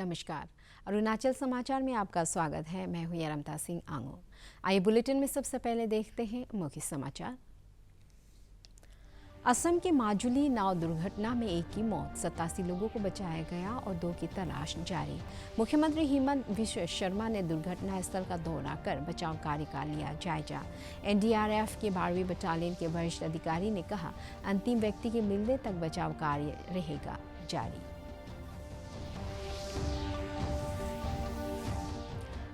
नमस्कार। अरुणाचल समाचार में आपका स्वागत है। मैं हूं रमता सिंह आंगो। आइए बुलेटिन में सबसे पहले देखते हैं मुख्य समाचार। असम के माजुली नाव दुर्घटना में एक की मौत, 87 लोगों को बचाया गया और 2 की तलाश जारी। मुख्यमंत्री हिमंत बिश्व शर्मा ने दुर्घटना स्थल का दौरा कर बचाव कार्य का लिया जायजा। एनडीआरएफ के 12वीं बटालियन के वरिष्ठ अधिकारी ने कहा, अंतिम व्यक्ति के मिलने तक बचाव कार्य रहेगा जारी।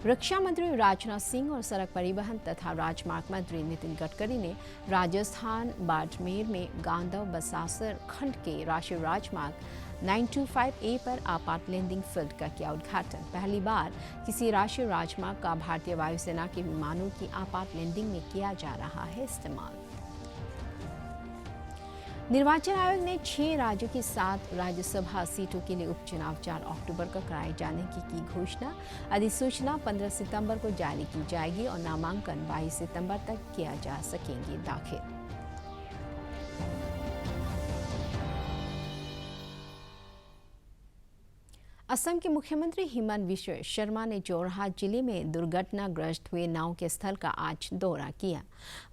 रक्षा मंत्री राजनाथ सिंह और सड़क परिवहन तथा राजमार्ग मंत्री नितिन गडकरी ने राजस्थान बाड़मेर में गांधव बसासर खंड के राष्ट्रीय राजमार्ग 925A पर आपात लैंडिंग फील्ड का किया उद्घाटन। पहली बार किसी राष्ट्रीय राजमार्ग का भारतीय वायुसेना के विमानों की आपात लैंडिंग में किया जा रहा है इस्तेमाल। निर्वाचन आयोग ने 6 राज्यों की 7 राज्यसभा सीटों के लिए उपचुनाव 4 अक्टूबर को कराए जाने की घोषणा। अधिसूचना 15 सितंबर को जारी की जाएगी और नामांकन 22 सितंबर तक किया जा सकेंगे दाखिल। असम के मुख्यमंत्री हिमंत बिश्व शर्मा ने जोरहाट जिले में दुर्घटनाग्रस्त हुए नाव के स्थल का आज दौरा किया।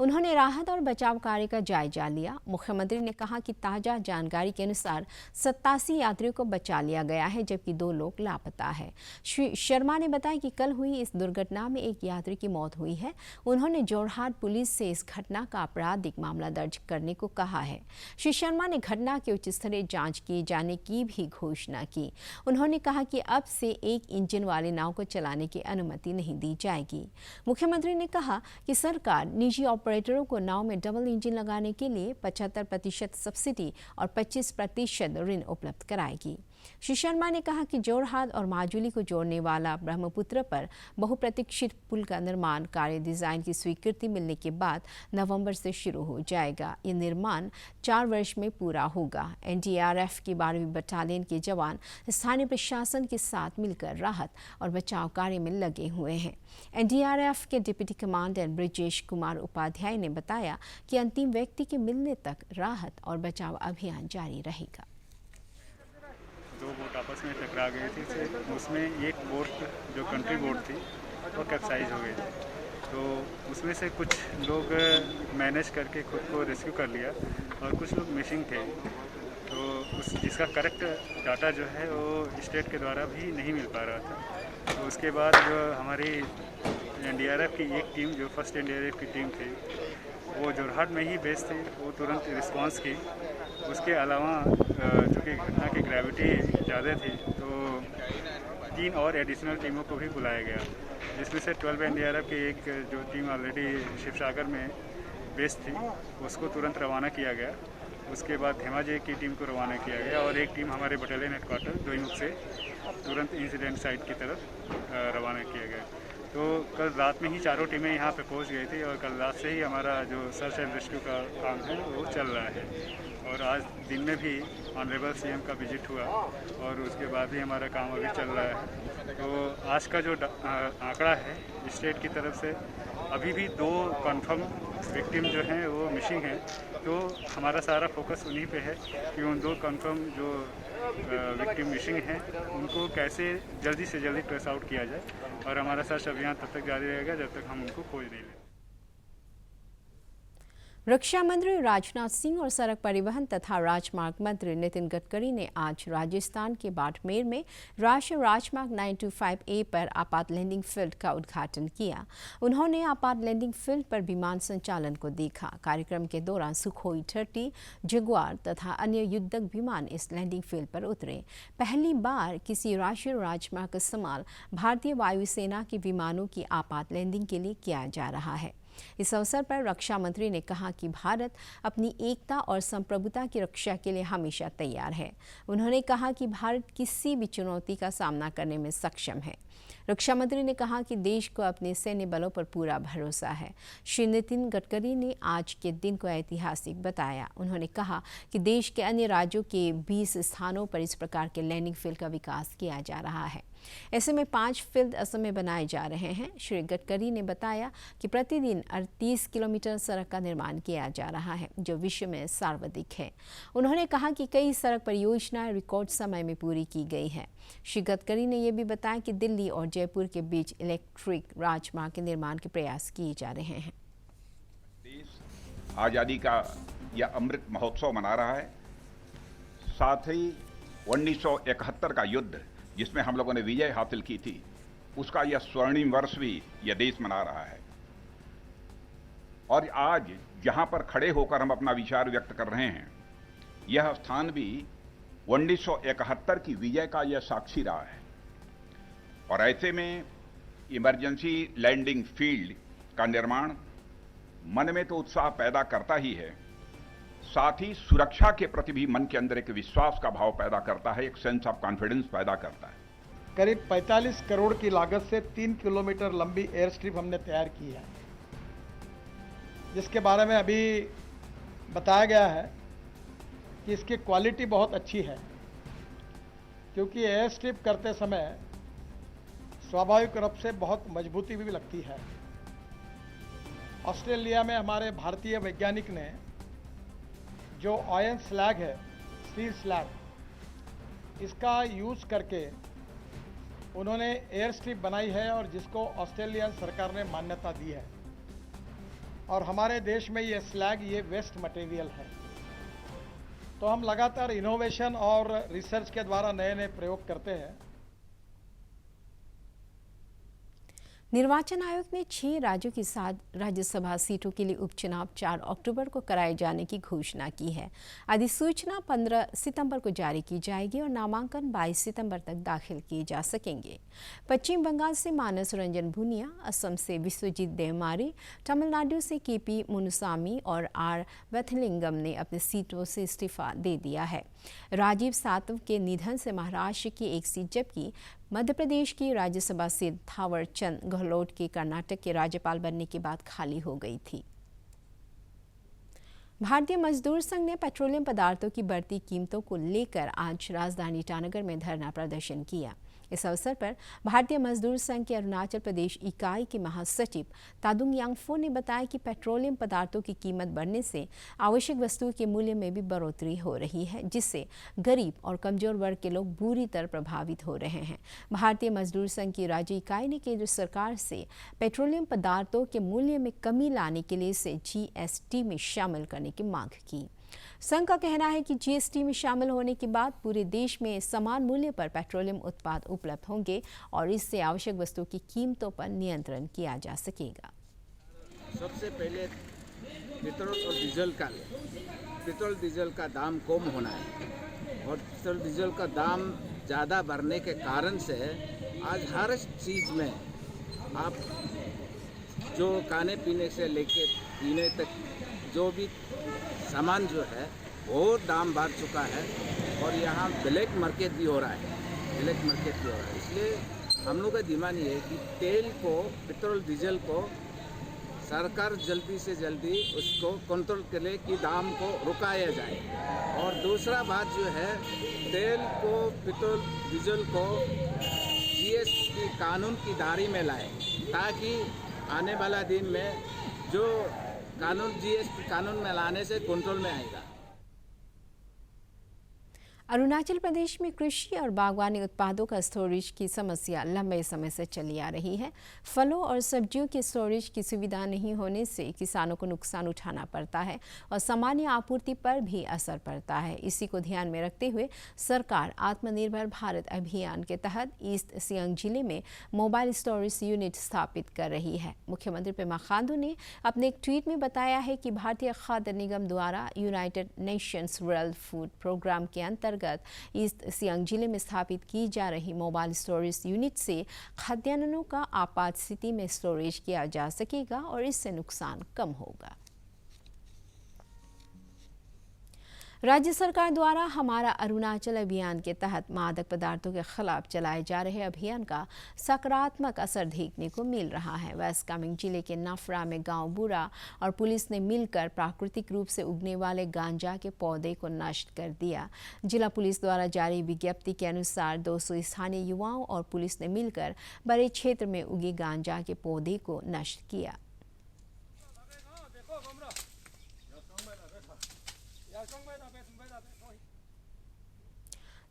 उन्होंने राहत और बचाव कार्य का जायजा लिया। मुख्यमंत्री ने कहा कि ताज़ा जानकारी के अनुसार 87 यात्रियों को बचा लिया गया है, जबकि 2 लोग लापता है। श्री शर्मा ने बताया कि कल हुई इस दुर्घटना में एक यात्री की मौत हुई है। उन्होंने जोरहाट पुलिस से इस घटना का आपराधिक मामला दर्ज करने को कहा है। श्री शर्मा ने घटना की उच्च स्तरीय जाँच किए जाने की भी घोषणा की। उन्होंने कहा कि अब से एक इंजन वाले नाव को चलाने की अनुमति नहीं दी जाएगी। मुख्यमंत्री ने कहा कि सरकार निजी ऑपरेटरों को नाव में डबल इंजन लगाने के लिए 75% सब्सिडी और 25% ऋण उपलब्ध कराएगी। श्री शर्मा ने कहा कि जोरहाट और माजुली को जोड़ने वाला ब्रह्मपुत्र पर बहुप्रतीक्षित पुल का निर्माण कार्य डिजाइन की स्वीकृति मिलने के बाद नवंबर से शुरू हो जाएगा। ये निर्माण 4 वर्ष में पूरा होगा। एनडीआरएफ की 12वीं बटालियन के जवान स्थानीय प्रशासन के साथ मिलकर राहत और बचाव कार्य में लगे हुए हैं। एनडीआरएफ के डिप्टी कमांडेंट ब्रिजेश कुमार उपाध्याय ने बताया कि अंतिम व्यक्ति के मिलने तक राहत और बचाव अभियान जारी रहेगा। 2 बोट आपस में टकरा गई थी, उसमें एक बोट जो कंट्री बोट थी वो कैप्साइज हो गई थी। तो उसमें से कुछ लोग मैनेज करके खुद को रेस्क्यू कर लिया और कुछ लोग मिसिंग थे। तो जिसका करेक्ट डाटा जो है वो स्टेट के द्वारा भी नहीं मिल पा रहा था। तो उसके बाद जो हमारी एनडीआरएफ की एक टीम, जो फर्स्ट एनडीआरएफ की टीम थी, वो जोरहाट में ही बेस थी, वो तुरंत रिस्पांस की। उसके अलावा चूँकि घटना की ग्रेविटी ज़्यादा थी तो 3 और एडिशनल टीमों को भी बुलाया गया, जिसमें से 12 एनडीआरएफ की एक जो टीम ऑलरेडी शिवसागर में बेस थी उसको तुरंत रवाना किया गया। उसके बाद धेमाजी की टीम को रवाना किया गया और एक टीम हमारे बटालियन हेडक्वार्टर दोईमुख से तुरंत इंसिडेंट साइट की तरफ रवाना किया गया। तो कल रात में ही चारों टीमें यहाँ पे पहुँच गई थी और कल रात से ही हमारा जो सर्च एंड रेस्क्यू का काम है वो चल रहा है। और आज दिन में भी ऑनरेबल सीएम का विजिट हुआ और उसके बाद ही हमारा काम अभी चल रहा है। तो आज का जो आंकड़ा है स्टेट की तरफ से, अभी भी 2 कंफर्म विक्टिम जो हैं वो मिसिंग हैं। तो हमारा सारा फोकस उन्हीं पे है कि उन 2 कंफर्म जो विक्टिम मिसिंग हैं उनको कैसे जल्दी से जल्दी ट्रेस आउट किया जाए और हमारा सर्च अभियान तब तक जारी रहेगा जब तक हम उनको खोज नहीं लें। रक्षा मंत्री राजनाथ सिंह और सड़क परिवहन तथा राजमार्ग मंत्री नितिन गडकरी ने आज राजस्थान के बाड़मेर में राष्ट्रीय राजमार्ग 925A पर आपात लैंडिंग फील्ड का उद्घाटन किया। उन्होंने आपात लैंडिंग फील्ड पर विमान संचालन को देखा। कार्यक्रम के दौरान सुखोई 30, जगुआर तथा अन्य युद्धक विमान इस लैंडिंग फील्ड पर उतरे। पहली बार किसी राष्ट्रीय राजमार्ग का इस्तेमाल भारतीय वायुसेना के विमानों की आपात लैंडिंग के लिए किया जा रहा है। इस अवसर पर रक्षा मंत्री ने कहा कि भारत अपनी एकता और संप्रभुता की रक्षा के लिए हमेशा तैयार है। उन्होंने कहा कि भारत किसी भी चुनौती का सामना करने में सक्षम है। रक्षा मंत्री ने कहा कि देश को अपने सैन्य बलों पर पूरा भरोसा है। श्री नितिन गडकरी ने आज के दिन को ऐतिहासिक बताया। उन्होंने कहा कि देश के अन्य राज्यों के 20 स्थानों पर इस प्रकार के लैंडिंग फील्ड का विकास किया जा रहा है। ऐसे में 5 फील्ड असम में बनाए जा रहे हैं। श्री गडकरी ने बताया कि प्रतिदिन 38 किलोमीटर सड़क का निर्माण किया जा रहा है, जो विश्व में सर्वाधिक है। उन्होंने कहा कि कई सड़क परियोजनाएं रिकॉर्ड समय में पूरी की गई है। श्री गडकरी ने यह भी बताया कि दिल्ली और जयपुर के बीच इलेक्ट्रिक राजमार्ग के निर्माण के प्रयास किए जा रहे हैं। देश आज़ादी का यह अमृत महोत्सव मना रहा है, साथ ही 1971 का युद्ध जिसमें हम लोगों ने विजय हासिल की थी, उसका यह स्वर्णिम वर्ष भी यह देश मना रहा है। और आज जहां पर खड़े होकर हम अपना विचार व्यक्त कर रहे हैं, यह स्थान भी 1971 की विजय का यह साक्षी रहा है। और ऐसे में इमरजेंसी लैंडिंग फील्ड का निर्माण मन में तो उत्साह पैदा करता ही है, साथ ही सुरक्षा के प्रति भी मन के अंदर एक विश्वास का भाव पैदा करता है, एक सेंस ऑफ कॉन्फिडेंस पैदा करता है। करीब 45 करोड़ की लागत से 3 किलोमीटर लंबी एयर स्ट्रिप हमने तैयार की है, जिसके बारे में अभी बताया गया है कि इसकी क्वालिटी बहुत अच्छी है, क्योंकि एयर स्ट्रिप करते समय स्वाभाविक रूप से बहुत मजबूती भी लगती है। ऑस्ट्रेलिया में हमारे भारतीय वैज्ञानिक ने जो आयरन स्लैग है, स्टील स्लैग, इसका यूज़ करके उन्होंने एयर स्ट्रिप बनाई है और जिसको ऑस्ट्रेलियन सरकार ने मान्यता दी है। और हमारे देश में ये स्लैग, ये वेस्ट मटेरियल है। तो हम लगातार इनोवेशन और रिसर्च के द्वारा नए नए प्रयोग करते हैं। निर्वाचन आयोग ने 6 राज्यों की 7 राज्यसभा सीटों के लिए उपचुनाव 4 अक्टूबर को कराए जाने की घोषणा की है। अधिसूचना 15 सितंबर को जारी की जाएगी और नामांकन 22 सितंबर तक दाखिल किए जा सकेंगे। पश्चिम बंगाल से मानस रंजन भूनिया, असम से विश्वजीत देवमारी, तमिलनाडु से केपी मुनुसामी और आर वेथलिंगम ने अपनी सीटों से इस्तीफा दे दिया है। राजीव सातव के निधन से महाराष्ट्र की एक सीट, जबकि मध्य प्रदेश की राज्यसभा सीट थावर चंद गहलोत के कर्नाटक के राज्यपाल बनने के बाद खाली हो गई थी। भारतीय मजदूर संघ ने पेट्रोलियम पदार्थों की बढ़ती कीमतों को लेकर आज राजधानी ईटानगर में धरना प्रदर्शन किया। इस अवसर पर भारतीय मजदूर संघ के अरुणाचल प्रदेश इकाई के महासचिव तादुंग यांगफो ने बताया कि पेट्रोलियम पदार्थों की कीमत बढ़ने से आवश्यक वस्तुओं के मूल्य में भी बढ़ोतरी हो रही है, जिससे गरीब और कमजोर वर्ग के लोग बुरी तरह प्रभावित हो रहे हैं। भारतीय मजदूर संघ की राज्य इकाई ने केंद्र सरकार से पेट्रोलियम पदार्थों के मूल्य में कमी लाने के लिए इसे जीएसटी में शामिल करने की मांग की। संघ का कहना है कि जीएसटी में शामिल होने के बाद पूरे देश में समान मूल्य पर पेट्रोलियम उत्पाद उपलब्ध होंगे और इससे आवश्यक वस्तुओं की कीमतों पर नियंत्रण किया जा सकेगा। सबसे पहले पेट्रोल डीजल का दाम कम होना है और पेट्रोल डीजल का दाम ज़्यादा बढ़ने के कारण से आज हर चीज़ में आप जो खाने पीने से लेके पीने तक जो भी सामान जो है वो दाम बढ़ चुका है और यहाँ ब्लैक मार्केट भी हो रहा है। इसलिए हम लोग का डिमांड ये है कि तेल को, पेट्रोल डीजल को सरकार जल्दी से जल्दी उसको कंट्रोल करे कि दाम को रुकाया जाए। और दूसरा बात जो है, तेल को, पेट्रोल डीजल को जीएसटी कानून की दायरे में लाए, ताकि आने वाला दिन में जो जीएसटी कानून में लाने से कंट्रोल में आएगा। अरुणाचल प्रदेश में कृषि और बागवानी उत्पादों का स्टोरेज की समस्या लंबे समय से चली आ रही है। फलों और सब्जियों के स्टोरेज की सुविधा नहीं होने से किसानों को नुकसान उठाना पड़ता है और सामान्य आपूर्ति पर भी असर पड़ता है। इसी को ध्यान में रखते हुए सरकार आत्मनिर्भर भारत अभियान के तहत ईस्ट सियांग जिले में मोबाइल स्टोरेज यूनिट स्थापित कर रही है। मुख्यमंत्री पेमा खांडू ने अपने एक ट्वीट में बताया है कि भारतीय खाद्य निगम द्वारा United Nations World Food Programme के अंतर्गत ईस्ट सियांग जिले में स्थापित की जा रही मोबाइल स्टोरेज यूनिट से खाद्यान्नों का आपात स्थिति में स्टोरेज किया जा सकेगा और इससे नुकसान कम होगा। राज्य सरकार द्वारा हमारा अरुणाचल अभियान के तहत मादक पदार्थों के खिलाफ चलाए जा रहे अभियान का सकारात्मक असर देखने को मिल रहा है। वेस्ट कामेंग जिले के नफरा में गांव बूढ़ा और पुलिस ने मिलकर प्राकृतिक रूप से उगने वाले गांजा के पौधे को नष्ट कर दिया। जिला पुलिस द्वारा जारी विज्ञप्ति के अनुसार 200 स्थानीय युवाओं और पुलिस ने मिलकर बड़े क्षेत्र में उगे गांजा के पौधे को नष्ट किया।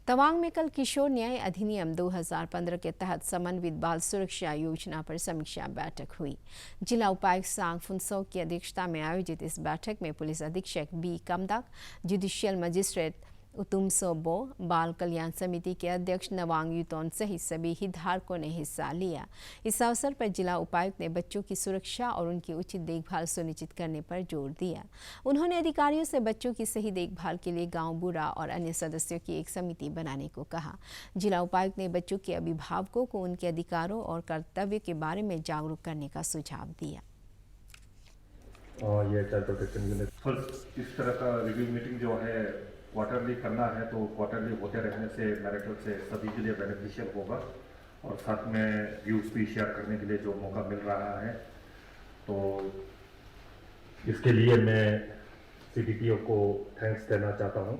तवांग में कल किशोर न्याय अधिनियम 2015 के तहत समन्वित बाल सुरक्षा योजना पर समीक्षा बैठक हुई। जिला उपायुक्त सांग फुनसो की अध्यक्षता में आयोजित इस बैठक में पुलिस अधीक्षक बी कमदक, जुडिशियल मजिस्ट्रेट उतुम सोबो, बाल कल्याण समिति के अध्यक्ष नवांग यूतोन सहित सभी हितधारकों ने हिस्सा लिया। इस अवसर पर जिला उपायुक्त ने बच्चों की सुरक्षा और उनकी उचित देखभाल सुनिश्चित करने पर जोर दिया। उन्होंने अधिकारियों से बच्चों की सही देखभाल के लिए गांव बूढ़ा और अन्य सदस्यों की एक समिति बनाने को कहा। जिला उपायुक्त ने बच्चों के अभिभावकों को उनके अधिकारों और कर्तव्य के बारे में जागरूक करने का सुझाव दिया। ये चाइल्ड प्रोटेक्शन यूनिट इस तरह का रिव्यू मीटिंग जो है क्वार्टरली करना है, तो क्वार्टरली होते रहने से मेरे ख्याल से सभी के लिए बेनिफिशियल होगा और साथ में व्यूज़ भी शेयर करने के लिए जो मौका मिल रहा है, तो इसके लिए मैं CDPO को थैंक्स देना चाहता हूं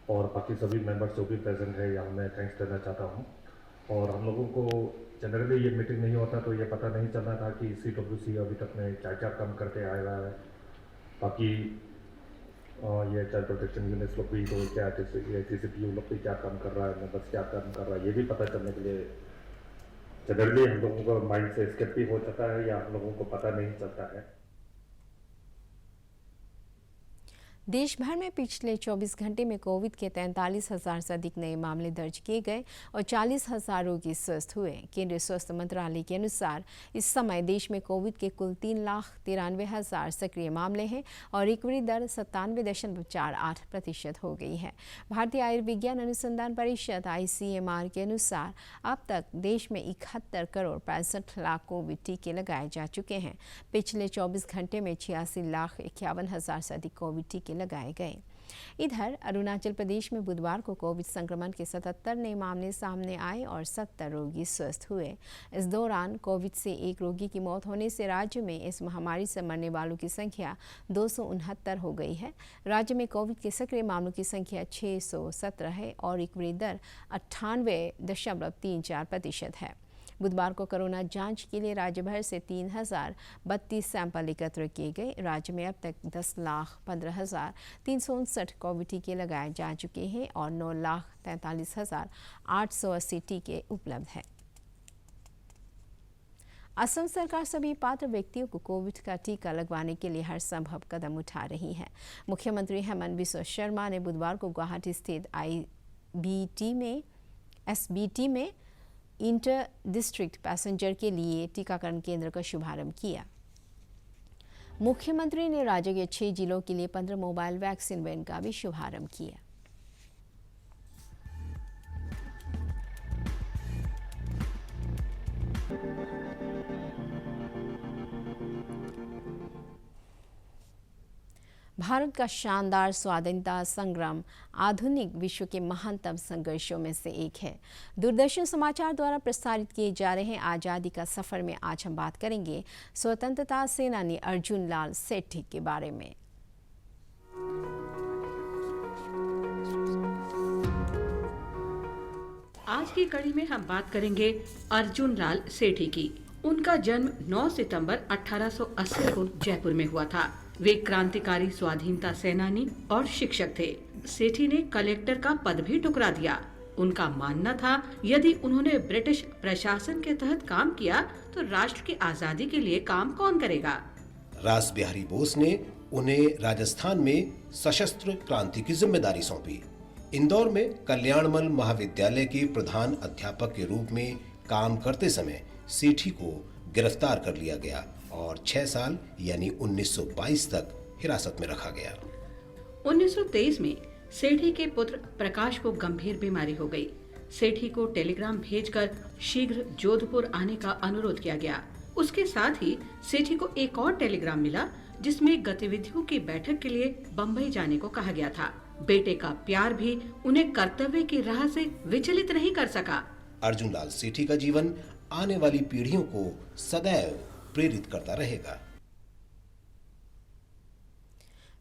और बाकी सभी मेंबर्स जो भी प्रेजेंट है यहाँ मैं थैंक्स देना चाहता हूं। और हम लोगों को जनरली ये मीटिंग नहीं होता तो ये पता नहीं चलना था कि CWC अभी तक में क्या क्या काम करके आया है। बाकी ये चाइल्ड प्रोटेक्शन यूनिट्स लोग भी तो क्या CCPU लोग भी क्या काम कर रहा है, मेंबर्स क्या काम कर रहा है, ये भी पता चलने के लिए जनरली हम लोगों को माइंड से स्किप भी हो जाता है या हम लोगों को पता नहीं चलता है। देश भर में पिछले 24 घंटे में कोविड के 43,000 से अधिक नए मामले दर्ज किए गए और 40,000 रोगी स्वस्थ हुए। केंद्रीय स्वास्थ्य मंत्रालय के अनुसार इस समय देश में कोविड के कुल 3,93,000 सक्रिय मामले हैं और रिकवरी दर 97.48% हो गई है। भारतीय आयुर्विज्ञान अनुसंधान परिषद ICMR के अनुसार अब तक देश में 71 करोड़ 65 लाख कोविड टीके लगाए जा चुके हैं। पिछले 24 घंटे में 86,51,000 से अधिक कोविड टीके लगाए गए। इधर अरुणाचल प्रदेश में बुधवार को कोविड संक्रमण के 77 नए मामले सामने आए और 70 रोगी स्वस्थ हुए। इस दौरान कोविड से एक रोगी की मौत होने से राज्य में इस महामारी से मरने वालों की संख्या 269 हो गई है। राज्य में कोविड के सक्रिय मामलों की संख्या 617 है और रिकवरी दर 98.34% है। बुधवार को कोरोना जांच के लिए राज्य भर से 3,032 सैंपल एकत्र किए गए। राज्य में अब तक 10,15,359 कोविड टीके लगाए जा चुके हैं और 9,43,880 टीके उपलब्ध हैं। असम सरकार सभी पात्र व्यक्तियों को कोविड का टीका लगवाने के लिए हर संभव कदम उठा रही है। मुख्यमंत्री हेमंत बिस्वा शर्मा ने बुधवार को गुवाहाटी स्थित SBT में इंटर डिस्ट्रिक्ट पैसेंजर के लिए टीकाकरण केंद्र का शुभारंभ किया। मुख्यमंत्री ने राज्य के 6 जिलों के लिए 15 मोबाइल वैक्सीन वैन का भी शुभारंभ किया। भारत का शानदार स्वाधीनता संग्राम आधुनिक विश्व के महानतम संघर्षों में से एक है। दूरदर्शन समाचार द्वारा प्रसारित किए जा रहे आज़ादी का सफ़र में आज हम बात करेंगे स्वतंत्रता सेनानी अर्जुन लाल सेठी के बारे में। आज की कड़ी में हम बात करेंगे अर्जुन लाल सेठी की। उनका जन्म 9 सितंबर 1880 को जयपुर में हुआ था। वे क्रांतिकारी स्वाधीनता सेनानी और शिक्षक थे। सेठी ने कलेक्टर का पद भी ठुकरा दिया। उनका मानना था यदि उन्होंने ब्रिटिश प्रशासन के तहत काम किया तो राष्ट्र की आजादी के लिए काम कौन करेगा। रास बिहारी बोस ने उन्हें राजस्थान में सशस्त्र क्रांति की जिम्मेदारी सौंपी। इंदौर में कल्याणमल महाविद्यालय के प्रधान अध्यापक के रूप में काम करते समय सेठी को गिरफ्तार कर लिया गया और 6 साल यानी 1922 तक हिरासत में रखा गया। 1923 में सेठी के पुत्र प्रकाश को गंभीर बीमारी हो गई। सेठी को टेलीग्राम भेजकर शीघ्र जोधपुर आने का अनुरोध किया गया। उसके साथ ही सेठी को एक और टेलीग्राम मिला जिसमें गतिविधियों की बैठक के लिए बम्बई जाने को कहा गया था। बेटे का प्यार भी उन्हें कर्तव्य की राह से विचलित नहीं कर सका। अर्जुन लाल सेठी का जीवन आने वाली पीढ़ियों को सदैव प्रेरित करता रहेगा।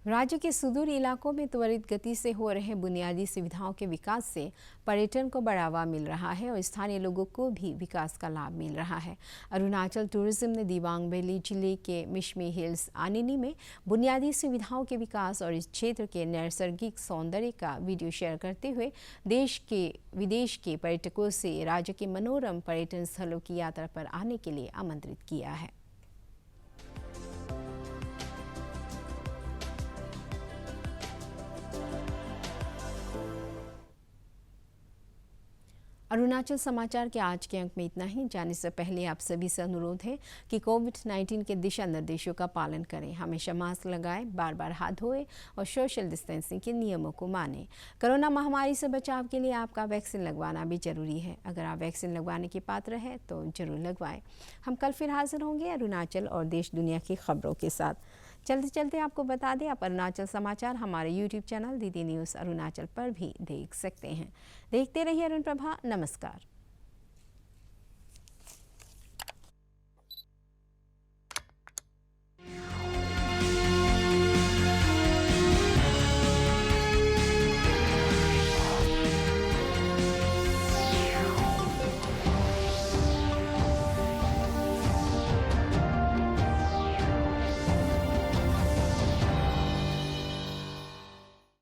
राज्य के सुदूर इलाकों में त्वरित गति से हो रहे बुनियादी सुविधाओं के विकास से पर्यटन को बढ़ावा मिल रहा है और स्थानीय लोगों को भी विकास का लाभ मिल रहा है। अरुणाचल टूरिज्म ने दिबांग वैली जिले के मिशमी हिल्स आनिनी में बुनियादी सुविधाओं के विकास और इस क्षेत्र के नैसर्गिक सौंदर्य का वीडियो शेयर करते हुए देश के विदेश के पर्यटकों से राज्य के मनोरम पर्यटन स्थलों की यात्रा पर आने के लिए आमंत्रित किया है। अरुणाचल समाचार के आज के अंक में इतना ही। जाने से पहले आप सभी से अनुरोध है कि कोविड-19 के दिशा निर्देशों का पालन करें, हमेशा मास्क लगाएं, बार बार हाथ धोएं और सोशल डिस्टेंसिंग के नियमों को मानें। कोरोना महामारी से बचाव के लिए आपका वैक्सीन लगवाना भी जरूरी है। अगर आप वैक्सीन लगवाने के पात्र हैं तो जरूर लगवाएं। हम कल फिर हाजिर होंगे अरुणाचल और देश दुनिया की खबरों के साथ। चलते चलते आपको बता दें, आप अरुणाचल समाचार हमारे YouTube channel DD news Arunachal पर भी देख सकते हैं। देखते रहिए अरुण प्रभा। नमस्कार।